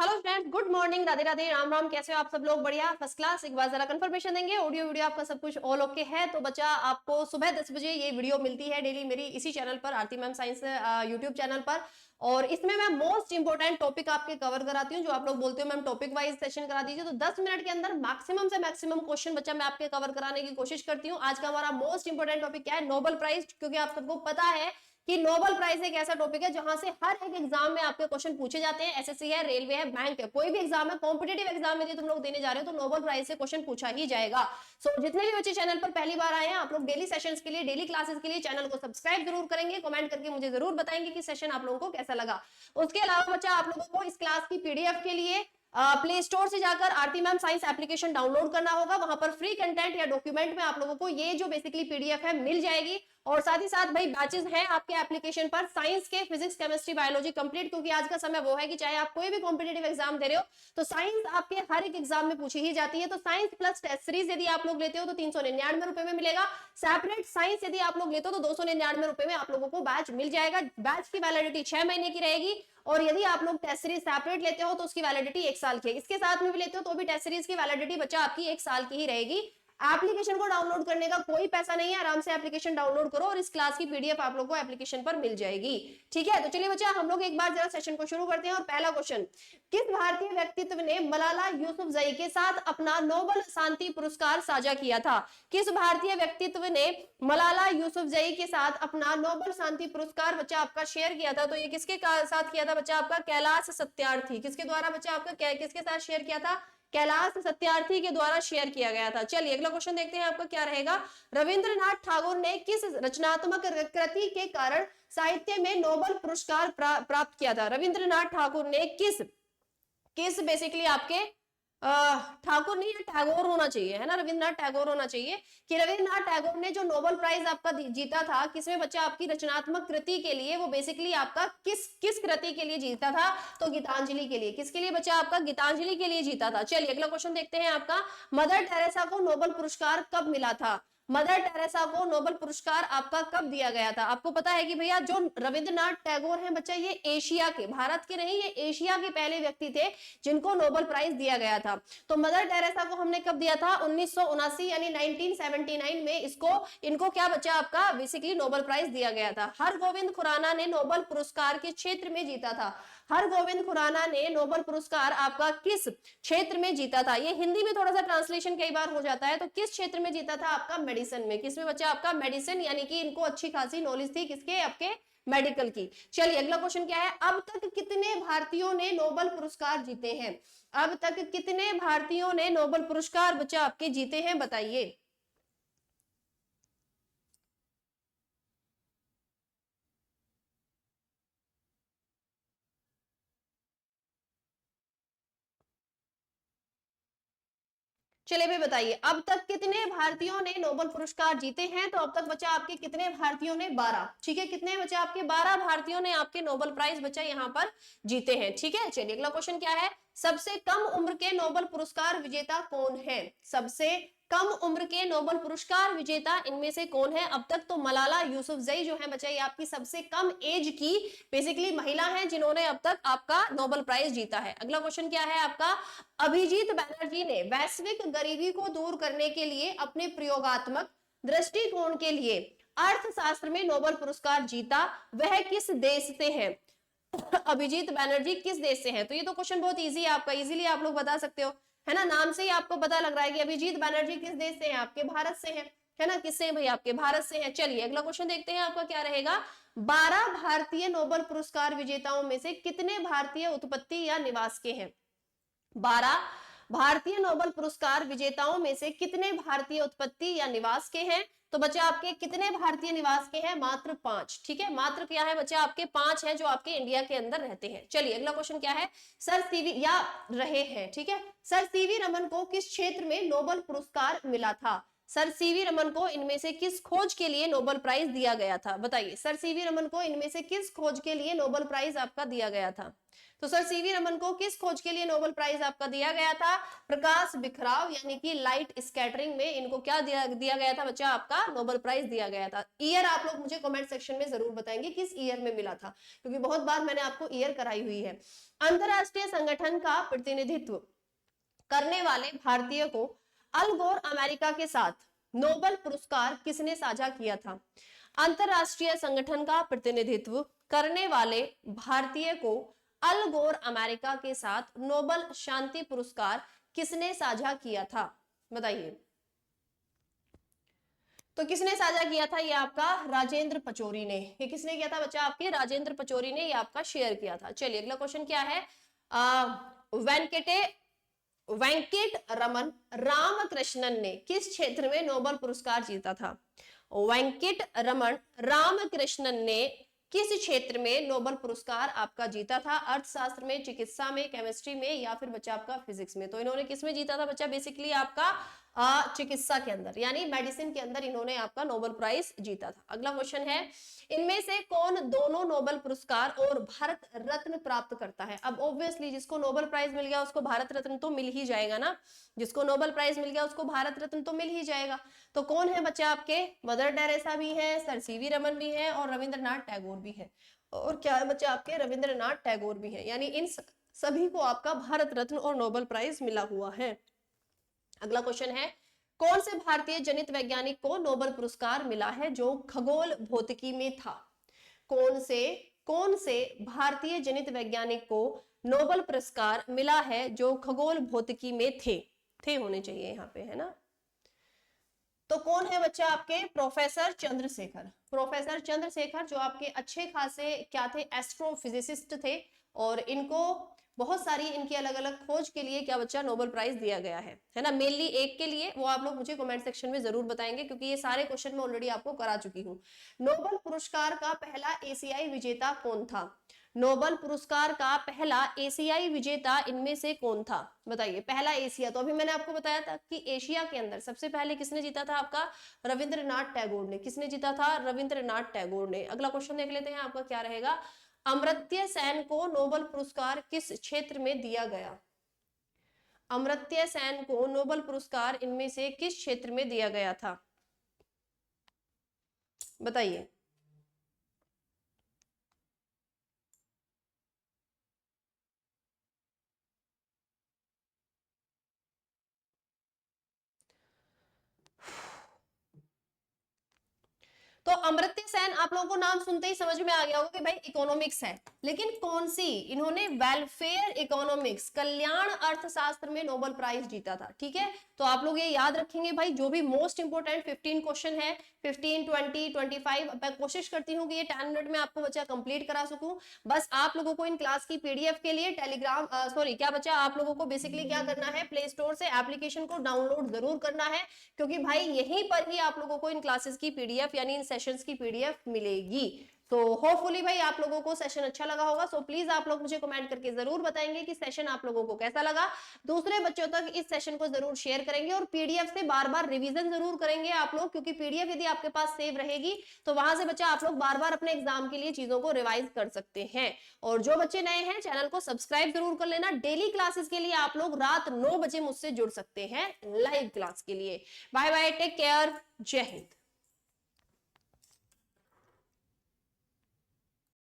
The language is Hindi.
Hello friends, good morning, Radhe Radhe, Ram Ram. कैसे हो आप सब लोग? बढ़िया, फर्स्ट क्लास। एक बार जरा कंफर्मेशन देंगे, ऑडियो वीडियो आपका सब कुछ ऑल ओके है? तो बच्चा आपको सुबह 10 बजे ये वीडियो मिलती है डेली मेरी इसी चैनल पर, आरती मैम साइंस यूट्यूब चैनल पर। और इसमें मैं मोस्ट इंपोर्टेंट टॉपिक आपके कवर कराती हूँ। जो आप लोग बोलते हो मैम टॉपिक वाइज सेशन करा दीजिए, तो 10 मिनट के अंदर मैक्सिमम से मैक्सिमम क्वेश्चन बच्चा मैं आपके कवर कराने की कोशिश करती हूँ। आज का हमारा मोस्ट इंपोर्टेंट टॉपिक क्या है? Nobel prize. क्योंकि आप सबको पता है कि नोबेल प्राइज एक ऐसा टॉपिक है जहां से हर एक एग्जाम में आपके क्वेश्चन पूछे जाते हैं। एसएससी है, रेलवे है, बैंक है, कोई भी एग्जाम है, कॉम्पिटेटिव एग्जाम में तुम लोग देने जा रहे हो तो नोबेल प्राइज से क्वेश्चन पूछा ही जाएगा। सो जितने भी बच्चे चैनल पर पहली बार आए हैं, आप लोग डेली सेशंस के लिए, डेली क्लासेस के लिए चैनल को सब्सक्राइब जरूर करेंगे, कमेंट करके मुझे जरूर बताएंगे कि सेशन आप लोगों को कैसा लगा। उसके अलावा बच्चा आप लोगों को इस क्लास की पीडीएफ के लिए प्ले स्टोर से जाकर आरती मैम साइंस एप्लीकेशन डाउनलोड करना होगा। वहां पर फ्री कंटेंट या डॉक्यूमेंट में आप लोगों को ये जो बेसिकली पीडीएफ है मिल जाएगी। और साथ ही साथ भाई बैचेस हैं आपके एप्लीकेशन पर साइंस के, फिजिक्स, केमिस्ट्री, बायोलॉजी कंप्लीट। क्योंकि आज का समय वो है कि चाहे आप कोई भी कॉम्पिटेटिव एग्जाम दे रहे हो तो साइंस आपके हर एक एग्जाम में पूछी ही जाती है। तो साइंस प्लस टेस्ट सीरीज यदि आप लोग लेते हो तो 399 रुपए में मिलेगा। सेपरेट साइंस यदि आप लोग लेते हो तो 299 रुपए में आप लोगों को बैच मिल जाएगा। बैच की वैलिडिटी 6 महीने की रहेगी। और यदि आप लोग टेस्ट सीरीज सेपरेट लेते हो तो उसकी वैलिडिटी 1 साल की है। इसके साथ में भी लेते हो तो भी टेस्ट सीरीज की वैलिडिटी बच्चा आपकी 1 साल की ही रहेगी। एप्लीकेशन को डाउनलोड करने का कोई पैसा नहीं है, आराम से एप्लीकेशन डाउनलोड करो और इस क्लास की पीडीएफ आप लोगों को एप्लीकेशन पर मिल जाएगी। ठीक है, तो चलिए बच्चा हम लोग एक बार जरा सेशन को शुरू करते हैं। और पहला क्वेश्चन, किस भारतीय व्यक्तित्व ने मलाला यूसुफजई के साथ अपना नोबेल शांति पुरस्कार साझा किया था? किस भारतीय व्यक्तित्व ने मलाला यूसुफजई के साथ अपना नोबेल शांति पुरस्कार बच्चा आपका शेयर किया था? तो ये किसके साथ किया था बच्चा आपका? कैलाश सत्यार्थी। किसके द्वारा बच्चा आपका किसके साथ शेयर किया था? कैलाश सत्यार्थी के द्वारा शेयर किया गया था। चलिए अगला क्वेश्चन देखते हैं आपका क्या रहेगा। रविंद्रनाथ टैगोर ने किस रचनात्मक कृति के कारण साहित्य में नोबेल पुरस्कार प्राप्त किया था? रविंद्रनाथ ठाकुर ने किस किस बेसिकली आपके ठाकुर नहीं है, टैगोर होना चाहिए, है ना, रविंद्रनाथ टैगोर होना चाहिए। कि रविंद्रनाथ टैगोर ने जो नोबेल प्राइज आपका जीता था, किसमें बच्चा? आपकी रचनात्मक कृति के लिए। वो बेसिकली आपका किस किस कृति के लिए जीता था? तो गीतांजलि के लिए। किसके लिए बच्चा आपका? गीतांजलि के लिए जीता था। चलिए अगला क्वेश्चन देखते हैं आपका। मदर टेरेसा को नोबेल पुरस्कार कब मिला था? मदर टेरेसा को नोबेल पुरस्कार आपका कब दिया गया था? आपको पता है कि भैया जो रविंद्रनाथ टैगोर हैं बच्चा, ये एशिया के, भारत के नहीं, ये एशिया के पहले व्यक्ति थे जिनको नोबेल प्राइज दिया गया था। तो मदर टेरेसा को हमने कब दिया था? 1979 यानी 1979 में इनको क्या बच्चा आपका बेसिकली नोबेल प्राइज दिया गया था। हरगोविंद खुराना ने नोबेल पुरस्कार किस क्षेत्र में जीता था? हरगोविंद खुराना ने नोबेल पुरस्कार आपका किस क्षेत्र में जीता था? ये हिंदी में थोड़ा सा ट्रांसलेशन कई बार हो जाता है। तो किस क्षेत्र में जीता था? आपका मेडिसिन में। किसमें बच्चा आपका? मेडिसिन, यानी कि इनको अच्छी खासी नॉलेज थी किसके? आपके मेडिकल की। चलिए अगला क्वेश्चन क्या है। अब तक कितने भारतीयों ने नोबेल पुरस्कार जीते हैं? अब तक कितने भारतीयों ने नोबेल पुरस्कार बच्चा आपके जीते हैं? बताइए। चलिए भाई बताइए, अब तक कितने भारतीयों ने नोबेल पुरस्कार जीते हैं? तो अब तक बच्चा आपके कितने भारतीयों ने? 12। ठीक है, कितने बच्चा आपके? 12 भारतीयों ने आपके नोबेल प्राइज बच्चा यहाँ पर जीते हैं। ठीक है, चलिए अगला क्वेश्चन क्या है। सबसे कम उम्र के नोबेल पुरस्कार विजेता कौन है? सबसे कम उम्र के नोबेल पुरस्कार विजेता इनमें से कौन है? अब तक तो मलाला यूसुफजई जो है बच्चा, ये आपकी सबसे कम एज की बेसिकली महिला है जिन्होंने अब तक आपका नोबेल प्राइज जीता है। अगला क्वेश्चन क्या है आपका। अभिजीत बैनर्जी ने वैश्विक गरीबी को दूर करने के लिए अपने प्रयोगात्मक दृष्टिकोण के लिए अर्थशास्त्र में नोबेल पुरस्कार जीता, वह किस देश से है? अभिजीत बैनर्जी किस देश से है? तो ये तो क्वेश्चन बहुत इजी है आपका, इजीली आप लोग बता सकते हो, है ना। नाम से ही आपको पता लग रहा है कि अभिजीत बैनर्जी किस देश से है? आपके भारत से है ना। किससे भाई? आपके भारत से है। चलिए अगला क्वेश्चन देखते हैं आपका क्या रहेगा। 12 भारतीय नोबेल पुरस्कार विजेताओं में से कितने भारतीय उत्पत्ति या निवास के हैं? 12 भारतीय नोबेल पुरस्कार विजेताओं में से कितने भारतीय उत्पत्ति या निवास के हैं? तो बच्चा आपके कितने भारतीय निवास के हैं? मात्र 5। ठीक है, मात्र क्या है बच्चा आपके? 5 हैं जो आपके इंडिया के अंदर रहते हैं। चलिए अगला क्वेश्चन क्या है। सर सीवी या रहे हैं, ठीक है, सर सीवी रमन को किस क्षेत्र में नोबेल पुरस्कार मिला था? सर सीवी रमन को इनमें से किस खोज के लिए नोबेल प्राइज दिया गया था? बताइए, सर सीवी रमन को इनमें से किस खोज के लिए नोबेल प्राइज आपका दिया गया था? तो सर सीवी रमन को किस खोज के लिए नोबेल प्राइज आपका दिया गया था? प्रकाश बिखराव यानी कि लाइट स्कैटरिंग में इनको क्या दिया गया था बच्चा? आपका नोबेल प्राइज दिया गया था। ईयर आप लोग मुझे कमेंट सेक्शन में जरूर बताएंगे किस ईयर में मिला था, क्योंकि बहुत बार मैंने आपको ईयर कराई हुई है। अंतरराष्ट्रीय संगठन का प्रतिनिधित्व करने वाले भारतीय को अल गोर अमेरिका के साथ नोबेल पुरस्कार किसने साझा किया था? अंतरराष्ट्रीय संगठन का प्रतिनिधित्व करने वाले भारतीय को अल गोर अमेरिका के साथ नोबेल शांति पुरस्कार किसने साझा किया था? बताइए, तो किसने साझा किया था? ये आपका राजेंद्र पचौरी ने। ये किसने किया था बच्चा? आपके राजेंद्र पचौरी ने ये आपका शेयर किया था। चलिए अगला क्वेश्चन क्या है? वेंकट रमन रामकृष्णन ने किस क्षेत्र में नोबेल पुरस्कार जीता था? वेंकट रमन रामकृष्णन ने किस क्षेत्र में नोबेल पुरस्कार आपका जीता था? अर्थशास्त्र में, चिकित्सा में, केमिस्ट्री में, या फिर बच्चा आपका फिजिक्स में? तो इन्होंने किस में जीता था बच्चा? बेसिकली आपका चिकित्सा के अंदर यानी मेडिसिन के अंदर इन्होंने आपका नोबेल प्राइज जीता था। अगला क्वेश्चन है, इनमें से कौन दोनों नोबेल पुरस्कार और भारत रत्न प्राप्त करता है? अब ऑब्वियसली जिसको नोबेल प्राइज मिल गया उसको भारत रत्न तो मिल ही जाएगा ना, जिसको नोबेल प्राइज मिल गया उसको भारत रत्न तो मिल ही जाएगा। तो कौन है बच्चा आपके? मदर टेरेसा भी है, सर सीवी रमन भी है और रविंद्रनाथ टैगोर भी है। और क्या है बच्चा आपके? रविंद्रनाथ टैगोर भी है। यानी इन सभी को आपका भारत रत्न और नोबेल प्राइज मिला हुआ है। अगला क्वेश्चन है, कौन से भारतीय जनित वैज्ञानिक को नोबेल पुरस्कार मिला है जो खगोल भौतिकी में था? कौन से भारतीय जनित वैज्ञानिक को नोबेल पुरस्कार मिला है जो खगोल भौतिकी में थे होने चाहिए यहाँ पे, है ना? तो कौन है बच्चा आपके? प्रोफेसर चंद्रशेखर। प्रोफेसर चंद्रशेखर जो आपके अच्छे खासे क्या थे? एस्ट्रोफिजिसिस्ट थे, और इनको बहुत सारी इनकी अलग अलग खोज के लिए क्या बच्चा? नोबेल प्राइज दिया गया है ना? मेनली एक के लिए, वो आप लोग मुझे कमेंट सेक्शन में जरूर बताएंगे, क्योंकि ये सारे क्वेश्चन मैं ऑलरेडी आपको करा चुकी हूँ। नोबेल पुरस्कार का पहला एशियाई विजेता कौन था? नोबेल पुरस्कार का पहला एशियाई विजेता इनमें से कौन था? बताइए, पहला एशिया, तो अभी मैंने आपको बताया था कि एशिया के अंदर सबसे पहले किसने जीता था? आपका रविंद्रनाथ टैगोर ने। किसने जीता था? रविंद्रनाथ टैगोर ने। अगला क्वेश्चन देख लेते हैं, आपका क्या रहेगा? अमर्त्य सेन को नोबेल पुरस्कार किस क्षेत्र में दिया गया? अमर्त्य सेन को नोबेल पुरस्कार इनमें से किस क्षेत्र में दिया गया था? बताइए। तो अमर्त्य सेन आप लोगों को नाम सुनते ही समझ में आ गया होगा कि भाई इकोनॉमिक्स है, लेकिन कौन सी? इन्होंने वेलफेयर इकोनॉमिक्स, कल्याण अर्थशास्त्र में नोबेल प्राइज जीता था। ठीक है, तो आप लोग ये याद रखेंगे भाई, जो भी मोस्ट इंपोर्टेंट 15 क्वेश्चन है, 15, 20, 25, मैं कोशिश करती हूँ कि ये 10 मिनट में आपको बच्चा कंप्लीट करा सकूं। बस आप लोगों को इन क्लास की पीडीएफ के लिए टेलीग्राम क्या बच्चा, आप लोगों को बेसिकली क्या करना है? प्ले स्टोर से एप्लीकेशन को डाउनलोड जरूर करना है, क्योंकि भाई यहीं पर ही आप लोगों को इन क्लासेस की पीडीएफ यानी इन सेशंस की पीडीएफ मिलेगी। तो होपफुली भाई आप लोगों को सेशन अच्छा लगा होगा। सो प्लीज आप लोग मुझे कमेंट करके जरूर बताएंगे कि सेशन आप लोगों को कैसा लगा। दूसरे बच्चों तक इस सेशन को जरूर शेयर करेंगे, और पीडीएफ से बार बार रिवीजन जरूर करेंगे आप लोग, क्योंकि पीडीएफ यदि आपके पास सेव रहेगी तो वहां से बच्चा आप लोग बार बार अपने एग्जाम के लिए चीजों को रिवाइज कर सकते हैं। और जो बच्चे नए हैं चैनल को सब्सक्राइब जरूर कर लेना। डेली क्लासेस के लिए आप लोग रात 9 बजे मुझसे जुड़ सकते हैं लाइव क्लास के लिए। बाय बाय, टेक केयर, जय हिंद।